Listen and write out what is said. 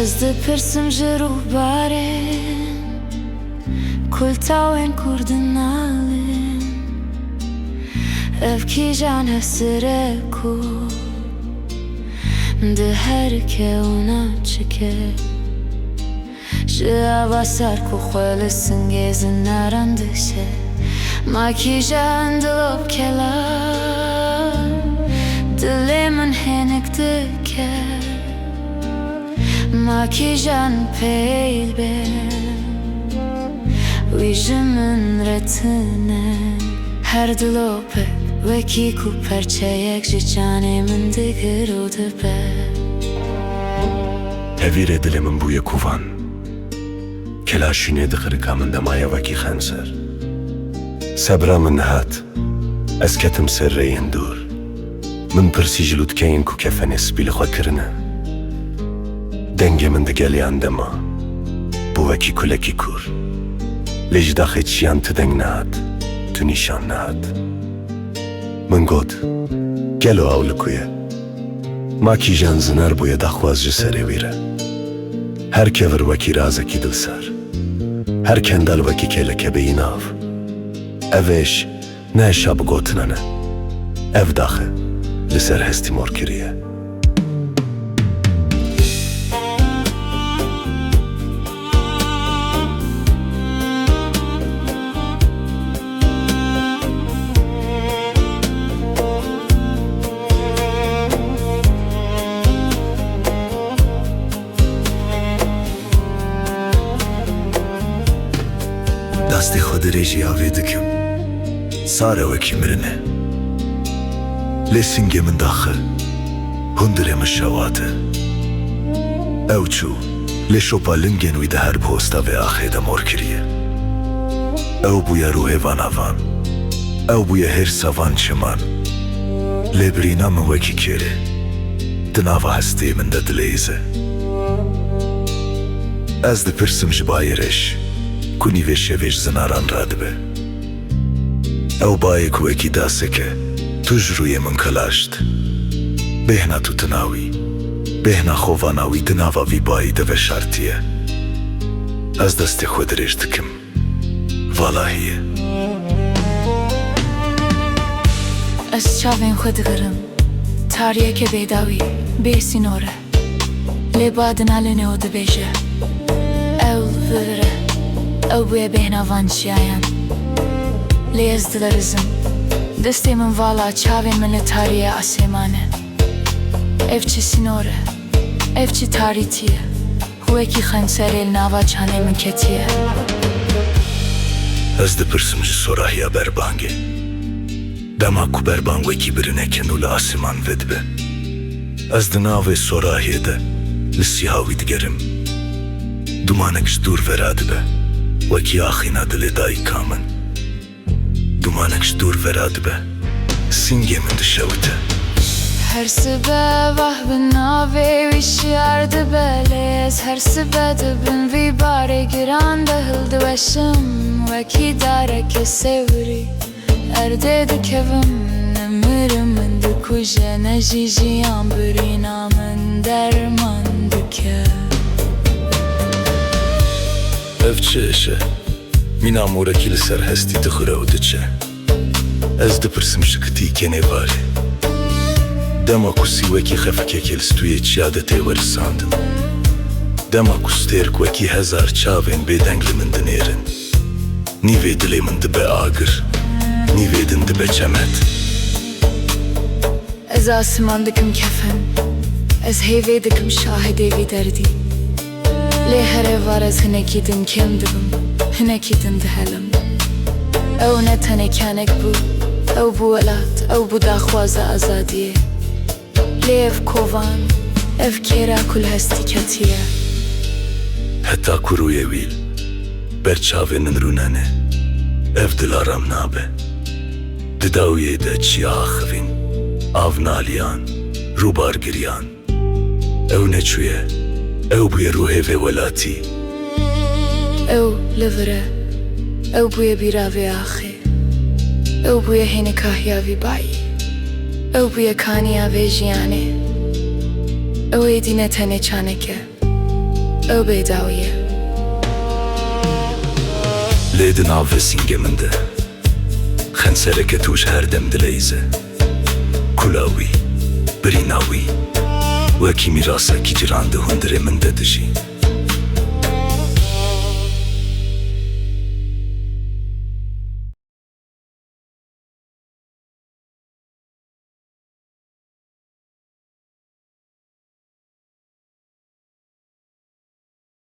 Ez dipirsim ji rûbarên kultawên Kurdin nalin. Ev kîjan hesire ku di her kewna çike. Ji ava sar ku xwe li singêzin naran dişe. Ma kîjan dilop kelar dilê min hênik dike. Ma kîjan peyl be wî ji min retine. Her dilopek wekî ku perçeyek ji canê min digir û dibe. Hevîrê dilê min bûye kuvan, kelaşînê di xirika min de maye wekî xenser. Sebra min hat, ez ketim ser reyên dûr. Min pirsî ji lûtkeyên ku kefenê spî li xwe kirine. Dengê min digeliyan dema, bû wekî kulekî kûr. Lê ji daxê çiyan tu deng nehat, tu nîşan nehat. Min got, gelo awlik ye. Ma kîjan zinar bûye daxwaz ji serê wî re. Her kevir wekî razekî dilsar, her kendal wekî kêlekebeyî nav. Ev êş ne eşa bi gotina ne, ev daxe li ser hestî mor kiriye. Destê xwe di rêjî avê dikim, sare wekî mirine. Lê singê min daxil, hundirê min şewate. Ew çû, lê şopa lingên wî di her posta vê axê de mor kiriye. Ew bûye rûhêvan avan, ew bûye hêrsa van çiman. Lê birîna min wekî kêrê, di nava hestê min de dilêze. Ez dipirsim ji bayê reş, ku nîvê şevê ji zinaran radibe. Ew bayê ku wekî daseke, tu ji rûyê min kilaşt. Bêhna tu tina wî, bêhna xovana wî di nava vî bayî de veşartiye. Ez destê xwe dirêj dikim, valahiye. Ez çavên xwe digirim, tariyeke bêdawî, bê sînor e. Lê ba di nalinê û dibêje, ew vivire, ew bûye bêhna van çiyayan. Lê ez dilerizim, destê min vala çavên min li tariyê asêmane. Ev çi sînor e, ev çi tarîtiye, wekî xenserê li nava canê min ketiye. Ez dipirsim ji sorahiya berbangê, dema ku berbang wekî birine kenû li asîman vedibe. Ez di navê sorahiyê de li sîha wî digerim. Dumanek ji dûr vera dibe, wekî axîna dilê dayîka min. Dumanek ji dûr vera dibe, singê min dişewite. Her sibe vah bin navê wî şiyar dibe. Lê ez her sibe dibin vî barê giran de hildiweşim. Wekî dareke sewrî, erdê dikevim, ne mirim min dikuje, ne jî jiyan birîna min derman dike. Ev çi iş e, mîna morekî li ser hestî dixure û diçe. Ez dipirsim ji kitîkenê varê, dema ku sîwekî xefekekê li stûyê çiya de tê werisandin. Dema ku stêrk wekî hezar çavên bêdeng li min dinêrin. Nîvê dilê min dibe agir, nîvê din dibe çemet. Ez asîman dikim kefen, ez hêvê dikim şahidê vî derdî. Lê her ev var ez hinekî din kêm dibim, hinekî din dihelim. Ew ne tenê kenek bû, ew bû welat, ew bû daxwaza azadiyê. Lê ev kovan, ev kêra ku li hestî ketiye. Heta ku rûyê wî ber çavên min rûnene, ev dilaram nabe. Di dawiyê de çiya axivîn, av naliyan, rûbar giriyan. Ew neçûye, ew bûye rûhêvê welatî. Ew li vir e, ew bûye bîravê axê. Ew bûye hênikahiya vî bayî, ew bûye kaniya vê jiyanê. Ew êdî ne tenê çaneke, ئەو بێداویە لێدن ئاڤە سینگە مندە خەنسەرەکە توش هەردەم دلەیزە کولاوی بریناوی وەکی میراسەکی جراندە هوندرێ مندە دژی